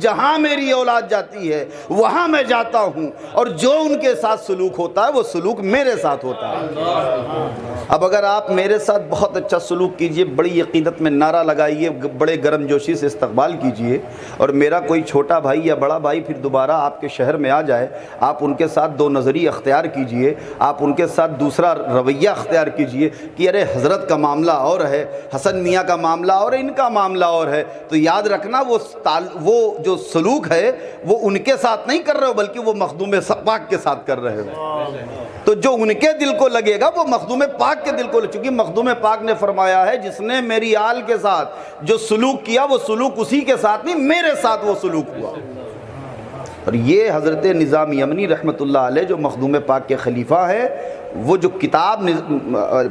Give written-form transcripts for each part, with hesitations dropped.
جہاں میری اولاد جاتی ہے وہاں میں جاتا ہوں، اور جو ان کے ساتھ سلوک ہوتا ہے وہ سلوک میرے ساتھ ہوتا ہے۔ اب اگر آپ میرے ساتھ بہت اچھا سلوک کیجئے، بڑی یقینت میں نعرہ لگائیے، بڑے گرم جوشی سے استقبال کیجئے، اور میرا کوئی چھوٹا بھائی یا بڑا بھائی پھر دوبارہ آپ کے شہر میں آ جائے، آپ ان کے ساتھ دو نظری اختیار کیجئے، آپ ان کے ساتھ دوسرا رویہ اختیار کیجئے کہ ارے حضرت کا معاملہ اور ہے، حسن میاں کا معاملہ اور ان کا معاملہ اور ہے، تو یاد رکھنا وہ جو سلوک ہے وہ ان کے ساتھ نہیں کر رہے ہو، بلکہ وہ مخدوم پاک کے ساتھ کر رہے ہو۔ تو جو ان کے دل کو لگے گا وہ مخدوم پاک کے دل کو لگے، چونکہ مخدوم پاک نے فرمایا ہے جس نے میری آل کے ساتھ جو سلوک کیا وہ سلوک اسی کے ساتھ نہیں، میرے ساتھ وہ سلوک ہوا۔ اور یہ حضرت نظام یمنی رحمۃ اللہ علیہ جو مخدوم پاک کے خلیفہ ہے، وہ جو کتاب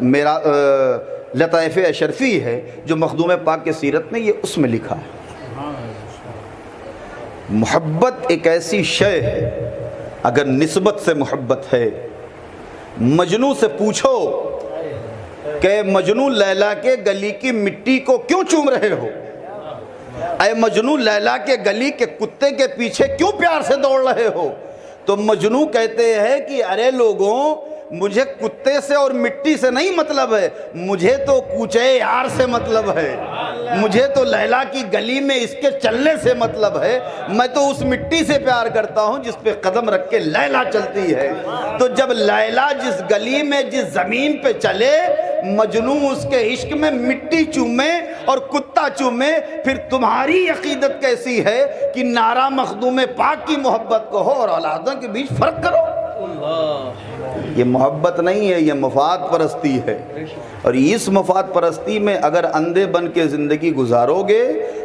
میرا لطائف اشرفی ہے جو مخدوم پاک کے سیرت میں، یہ اس میں لکھا ہے محبت ایک ایسی شے ہے، اگر نسبت سے محبت ہے، مجنوں سے پوچھو کہ مجنوں لیلا کے گلی کی مٹی کو کیوں چوم رہے ہو، اے مجنوں لیلا کے گلی کے کتے کے پیچھے کیوں پیار سے دوڑ رہے ہو، تو مجنوں کہتے ہیں کہ ارے لوگوں، مجھے کتے سے اور مٹی سے نہیں مطلب ہے، مجھے تو کوچے یار سے مطلب ہے، مجھے تو لیلا کی گلی میں اس کے چلنے سے مطلب ہے، میں تو اس مٹی سے پیار کرتا ہوں جس پہ قدم رکھ کے لیلا چلتی ہے۔ تو جب لیلا جس گلی میں جس زمین پہ چلے، مجنوں اس کے عشق میں مٹی چومے اور کتا چومے، پھر تمہاری عقیدت کیسی ہے کہ نعرہ مخدوم پاک کی محبت کو ہو اور اولادوں کے بیچ فرق کرو؟ یہ محبت نہیں ہے، یہ مفاد پرستی ہے، اور اس مفاد پرستی میں اگر اندھے بن کے زندگی گزارو گے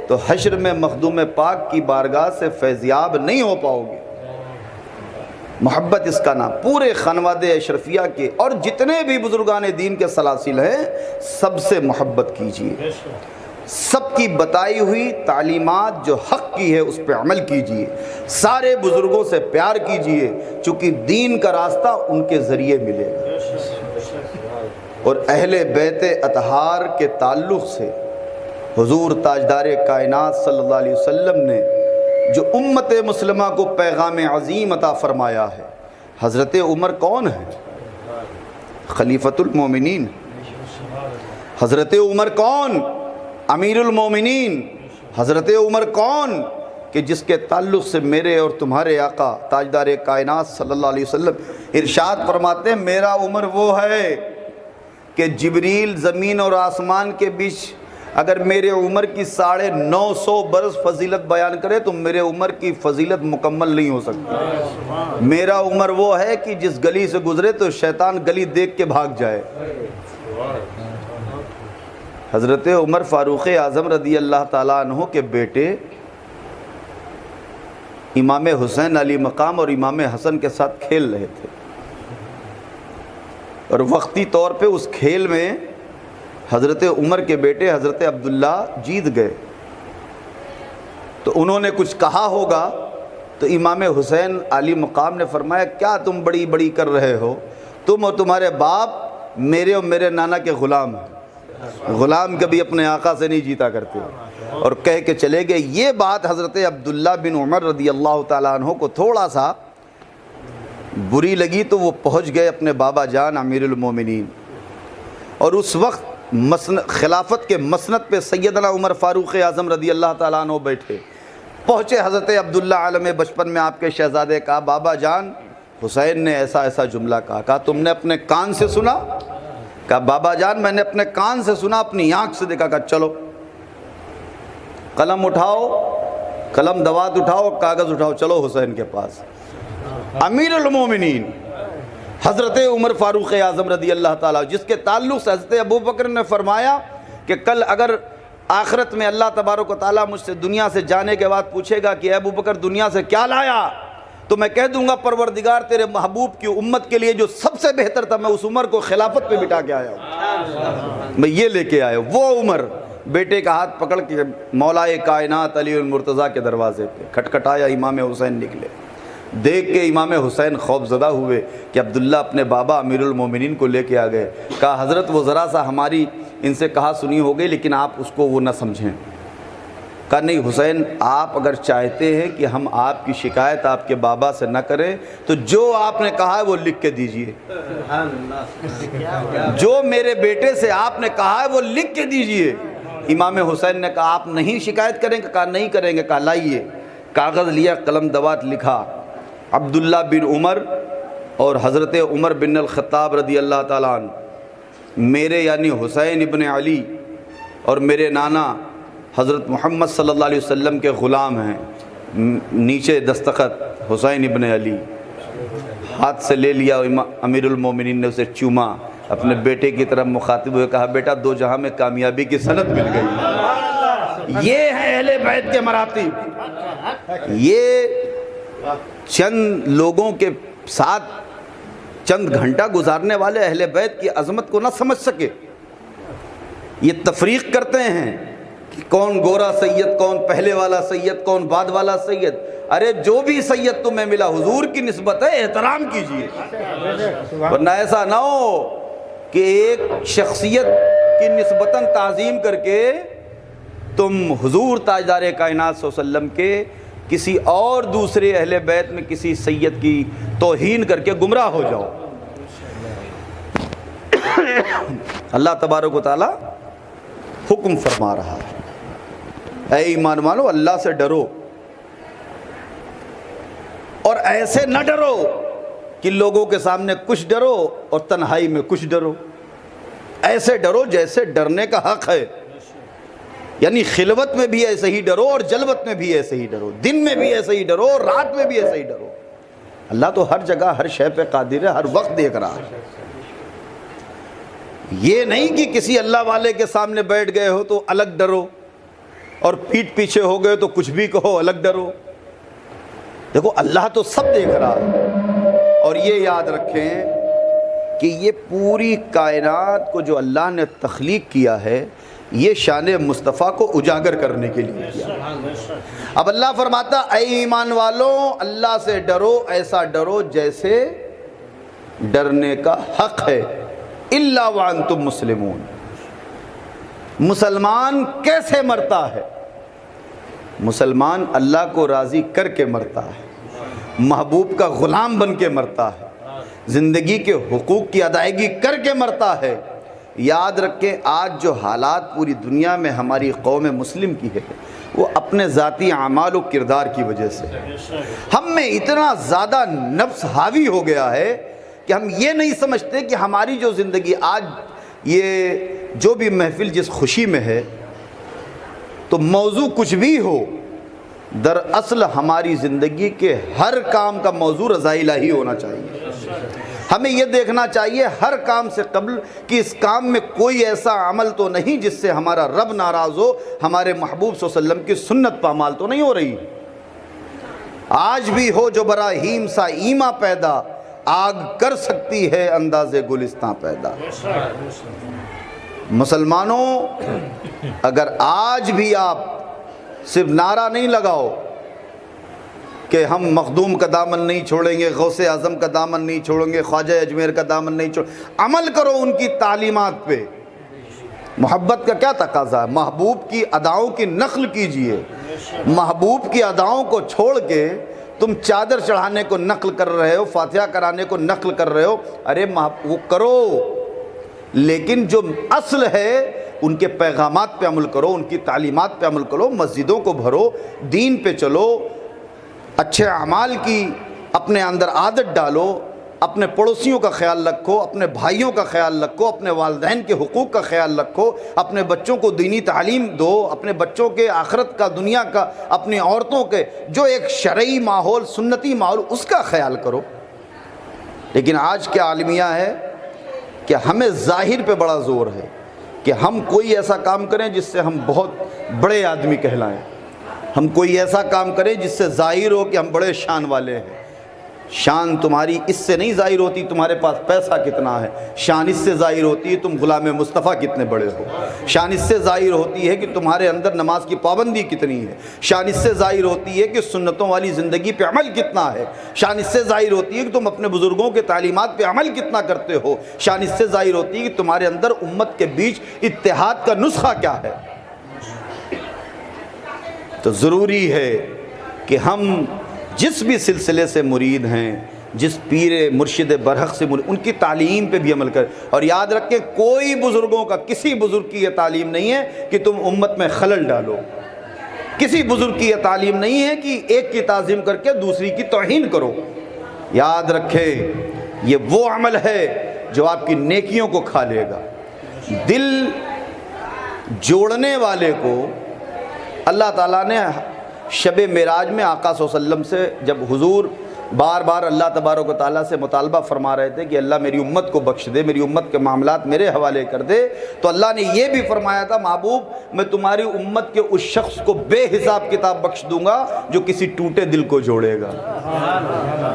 تو حشر میں مخدوم پاک کی بارگاہ سے فیضیاب نہیں ہو پاؤ گے۔ محبت اس کا نام، پورے خانواد اشرفیہ کے اور جتنے بھی بزرگان دین کے سلاسل ہیں سب سے محبت کیجیے، سب کی بتائی ہوئی تعلیمات جو حق کی ہے اس پہ عمل کیجیے، سارے بزرگوں سے پیار کیجیے، چونکہ دین کا راستہ ان کے ذریعے ملے گا۔ اور اہل بیت اطہار کے تعلق سے حضور تاجدار کائنات صلی اللہ علیہ وسلم نے جو امت مسلمہ کو پیغام عظیم عطا فرمایا ہے، حضرت عمر کون ہے؟ خلیفۃ المومنین۔ حضرت عمر کون؟ امیر المومنین۔ حضرت عمر کون کہ جس کے تعلق سے میرے اور تمہارے آقا تاجدار کائنات صلی اللہ علیہ وسلم ارشاد فرماتے ہیں میرا عمر وہ ہے کہ جبریل زمین اور آسمان کے بیچ اگر میرے عمر کی 950 برس فضیلت بیان کرے تو میرے عمر کی فضیلت مکمل نہیں ہو سکتی۔ میرا عمر وہ ہے کہ جس گلی سے گزرے تو شیطان گلی دیکھ کے بھاگ جائے۔ حضرت عمر فاروق اعظم رضی اللہ تعالیٰ عنہ کے بیٹے امام حسین علی مقام اور امام حسن کے ساتھ کھیل رہے تھے، اور وقتی طور پہ اس کھیل میں حضرت عمر کے بیٹے حضرت عبداللہ جیت گئے، تو انہوں نے کچھ کہا ہوگا، تو امام حسین علی مقام نے فرمایا کیا تم بڑی بڑی کر رہے ہو، تم اور تمہارے باپ میرے اور میرے نانا کے غلام ہیں، غلام کبھی اپنے آقا سے نہیں جیتا کرتے، اور کہہ کے چلے گئے۔ یہ بات حضرت عبداللہ بن عمر رضی اللہ تعالیٰ عنہ کو تھوڑا سا بری لگی، تو وہ پہنچ گئے اپنے بابا جان امیر المومنین، اور اس وقت خلافت کے مسند پہ سیدنا عمر فاروق اعظم رضی اللہ تعالیٰ عنہ بیٹھے، پہنچے حضرت عبداللہ عالم بچپن میں آپ کے شہزادے کہا بابا جان حسین نے ایسا ایسا جملہ کہا تم نے اپنے کان سے سنا؟ کہا بابا جان میں نے اپنے کان سے سنا، اپنی آنکھ سے دیکھا۔ کہا چلو قلم اٹھاؤ، قلم دوات اٹھاؤ، کاغذ اٹھاؤ، چلو حسین کے پاس۔ امیر المومنین حضرت عمر فاروق اعظم رضی اللہ تعالیٰ جس کے تعلق سے حضرت ابو بکر نے فرمایا کہ کل اگر آخرت میں اللہ تبارک و تعالیٰ مجھ سے دنیا سے جانے کے بعد پوچھے گا کہ اے ابو بکر دنیا سے کیا لایا، تو میں کہہ دوں گا پروردگار تیرے محبوب کی امت کے لیے جو سب سے بہتر تھا میں اس عمر کو خلافت پہ بٹھا کے آیا ہوں، میں یہ لے کے آیا ہوں۔ وہ عمر بیٹے کا ہاتھ پکڑ کے مولا کائنات علی المرتضیٰ کے دروازے پہ کھٹکھٹایا، امام حسین نکلے، دیکھ کے امام حسین خوف زدہ ہوئے کہ عبداللہ اپنے بابا امیر المومنین کو لے کے آ گئے۔ کہا حضرت وہ ذرا سا ہماری ان سے کہا سنی ہو گئی لیکن آپ اس کو وہ نہ سمجھیں۔ کہا نہیں حسین، آپ اگر چاہتے ہیں کہ ہم آپ کی شکایت آپ کے بابا سے نہ کریں تو جو آپ نے کہا ہے وہ لکھ کے دیجئے، جو میرے بیٹے سے آپ نے کہا ہے وہ لکھ کے دیجئے۔ امام حسین نے کہا آپ نہیں شکایت کریں گے؟ کہا نہیں کریں گے۔ کہا لائیے۔ کاغذ لیا، قلم دوات، لکھا عبداللہ بن عمر اور حضرت عمر بن الخطاب رضی اللہ تعالیٰ عنہ میرے یعنی حسین ابن علی اور میرے نانا حضرت محمد صلی اللہ علیہ وسلم کے غلام ہیں، نیچے دستخط حسین ابن علی۔ ہاتھ سے لے لیا، امیر المومنین نے اسے چوما، اپنے بیٹے کی طرف مخاطب ہوئے کہا بیٹا دو جہاں میں کامیابی کی سند مل گئی۔ یہ ہیں اہل بیت کے مراتب۔ یہ چند لوگوں کے ساتھ چند گھنٹہ گزارنے والے اہل بیت کی عظمت کو نہ سمجھ سکے، یہ تفریق کرتے ہیں کہ کون گورا سید، کون پہلے والا سید، کون بعد والا سید۔ ارے جو بھی سید تمہیں ملا حضور کی نسبت ہے، احترام کیجئے، ورنہ ایسا نہ ہو کہ ایک شخصیت کی نسبتاً تعظیم کر کے تم حضور تاجدار کائنات صلی اللہ علیہ وسلم کے کسی اور دوسرے اہل بیت میں کسی سید کی توہین کر کے گمراہ ہو جاؤ۔ اللہ تبارک و تعالی حکم فرما رہا ہے، اے ایمان والو اللہ سے ڈرو، اور ایسے نہ ڈرو کہ لوگوں کے سامنے کچھ ڈرو اور تنہائی میں کچھ ڈرو۔ ایسے ڈرو جیسے ڈرنے کا حق ہے، یعنی خلوت میں بھی ایسے ہی ڈرو اور جلوت میں بھی ایسے ہی ڈرو، دن میں بھی ایسے ہی ڈرو اور رات میں بھی ایسے ہی ڈرو۔ اللہ تو ہر جگہ ہر شے پہ قادر ہے، ہر وقت دیکھ رہا ہے۔ یہ نہیں کہ کسی اللہ والے کے سامنے بیٹھ گئے ہو تو الگ ڈرو، اور پیٹھ پیچھے ہو گئے تو کچھ بھی کہو الگ ڈرو۔ دیکھو اللہ تو سب دیکھ رہا ہے، اور یہ یاد رکھیں کہ یہ پوری کائنات کو جو اللہ نے تخلیق کیا ہے یہ شان مصطفیٰ کو اجاگر کرنے کے لیے کیا۔ اب اللہ فرماتا اے ایمان والوں اللہ سے ڈرو، ایسا ڈرو جیسے ڈرنے کا حق ہے، الا وانتم مسلمون۔ مسلمان کیسے مرتا ہے؟ مسلمان اللہ کو راضی کر کے مرتا ہے، محبوب کا غلام بن کے مرتا ہے، زندگی کے حقوق کی ادائیگی کر کے مرتا ہے۔ یاد رکھیں آج جو حالات پوری دنیا میں ہماری قوم مسلم کی ہے وہ اپنے ذاتی اعمال و کردار کی وجہ سے، ہم میں اتنا زیادہ نفس حاوی ہو گیا ہے کہ ہم یہ نہیں سمجھتے کہ ہماری جو زندگی آج یہ جو بھی محفل جس خوشی میں ہے تو موضوع کچھ بھی ہو، دراصل ہماری زندگی کے ہر کام کا موضوع رضا الہی ہونا چاہیے۔ ہمیں یہ دیکھنا چاہیے ہر کام سے قبل کہ اس کام میں کوئی ایسا عمل تو نہیں جس سے ہمارا رب ناراض ہو، ہمارے محبوب صلی اللہ علیہ وسلم کی سنت پامال تو نہیں ہو رہی۔ آج بھی ہو جو براہیم سا ایما پیدا، آگ کر سکتی ہے انداز گلستاں پیدا۔ مسلمانوں اگر آج بھی آپ صرف نعرہ نہیں لگاؤ کہ ہم مخدوم کا دامن نہیں چھوڑیں گے، غوث اعظم کا دامن نہیں چھوڑیں گے، خواجہ اجمیر کا دامن نہیں چھوڑیں گے، عمل کرو ان کی تعلیمات پہ۔ محبت کا کیا تقاضا ہے؟ محبوب کی اداؤں کی نقل کیجئے۔ محبوب کی اداؤں کو چھوڑ کے تم چادر چڑھانے کو نقل کر رہے ہو، فاتحہ کرانے کو نقل کر رہے ہو، ارے وہ کرو، لیکن جو اصل ہے ان کے پیغامات پہ عمل کرو، ان کی تعلیمات پہ عمل کرو، مسجدوں کو بھرو، دین پہ چلو، اچھے اعمال کی اپنے اندر عادت ڈالو، اپنے پڑوسیوں کا خیال رکھو، اپنے بھائیوں کا خیال رکھو، اپنے والدین کے حقوق کا خیال رکھو، اپنے بچوں کو دینی تعلیم دو، اپنے بچوں کے آخرت کا، دنیا کا، اپنی عورتوں کے جو ایک شرعی ماحول، سنتی ماحول، اس کا خیال کرو۔ لیکن آج کیا عالمیہ ہے کہ ہمیں ظاہر پہ بڑا زور ہے کہ ہم کوئی ایسا کام کریں جس سے ہم بہت بڑے آدمی کہلائیں، ہم کوئی ایسا کام کریں جس سے ظاہر ہو کہ ہم بڑے شان والے ہیں۔ شان تمہاری اس سے نہیں ظاہر ہوتی تمہارے پاس پیسہ کتنا ہے، شان اس سے ظاہر ہوتی ہے تم غلام مصطفیٰ کتنے بڑے ہو، شان اس سے ظاہر ہوتی ہے کہ تمہارے اندر نماز کی پابندی کتنی ہے، شان اس سے ظاہر ہوتی ہے کہ سنتوں والی زندگی پہ عمل کتنا ہے، شان اس سے ظاہر ہوتی ہے کہ تم اپنے بزرگوں کے تعلیمات پہ عمل کتنا کرتے ہو، شان اس سے ظاہر ہوتی ہے کہ تمہارے اندر امت کے بیچ اتحاد کا نسخہ کیا ہے۔ تو ضروری ہے کہ ہم جس بھی سلسلے سے مرید ہیں، جس پیر مرشد برحق سے مرید، ان کی تعلیم پہ بھی عمل کریں. اور یاد رکھیں کوئی بزرگوں کا، کسی بزرگ کی یہ تعلیم نہیں ہے کہ تم امت میں خلل ڈالو. کسی بزرگ کی یہ تعلیم نہیں ہے کہ ایک کی تعظیم کر کے دوسری کی توہین کرو. یاد رکھیں یہ وہ عمل ہے جو آپ کی نیکیوں کو کھا لے گا. دل جوڑنے والے کو اللہ تعالیٰ نے شب معراج میں آقا صلی اللہ علیہ وسلم سے جب حضور بار بار اللہ تبارک و تعالیٰ سے مطالبہ فرما رہے تھے کہ اللہ میری امت کو بخش دے، میری امت کے معاملات میرے حوالے کر دے، تو اللہ نے یہ بھی فرمایا تھا محبوب میں تمہاری امت کے اس شخص کو بے حساب کتاب بخش دوں گا جو کسی ٹوٹے دل کو جوڑے گا.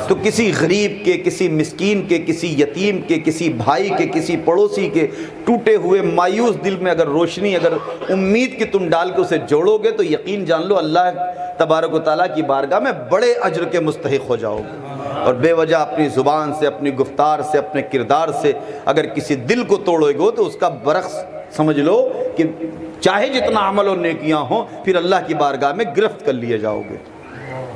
تو کسی غریب کے، کسی مسکین کے، کسی یتیم کے، کسی بھائی کے، کسی پڑوسی کے ٹوٹے ہوئے مایوس دل میں اگر روشنی، اگر امید کی تم ڈال کے اسے جوڑو گے تو یقین جان لو اللہ تبارک و تعالیٰ کی بارگاہ میں بڑے اجر کے مستحق ہو جاؤ گے. اور بے وجہ اپنی زبان سے، اپنی گفتار سے، اپنے کردار سے اگر کسی دل کو توڑو گے تو اس کا برعکس سمجھ لو کہ چاہے جتنا عمل اور نیکیاں ہوں پھر اللہ کی بارگاہ میں گرفت کر لیے جاؤ گے.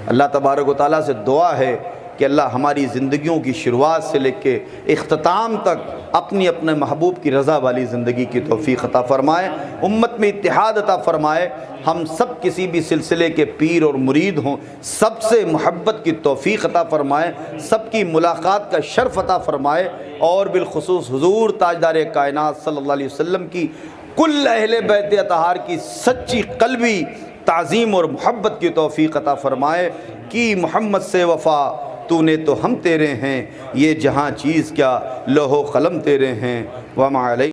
اللہ تبارک و تعالیٰ سے دعا ہے کہ اللہ ہماری زندگیوں کی شروعات سے لے کے اختتام تک اپنی اپنے محبوب کی رضا والی زندگی کی توفیق عطا فرمائے، امت میں اتحاد عطا فرمائے. ہم سب کسی بھی سلسلے کے پیر اور مرید ہوں، سب سے محبت کی توفیق عطا فرمائے، سب کی ملاقات کا شرف عطا فرمائے، اور بالخصوص حضور تاجدار کائنات صلی اللہ علیہ وسلم کی کل اہل بیت اطہار کی سچی قلبی تعظیم اور محبت کی توفیق عطا فرمائے. کی محمد سے وفا تو نے تو ہم تیرے ہیں، یہ جہاں چیز کیا لوح و قلم تیرے ہیں. وما علیہ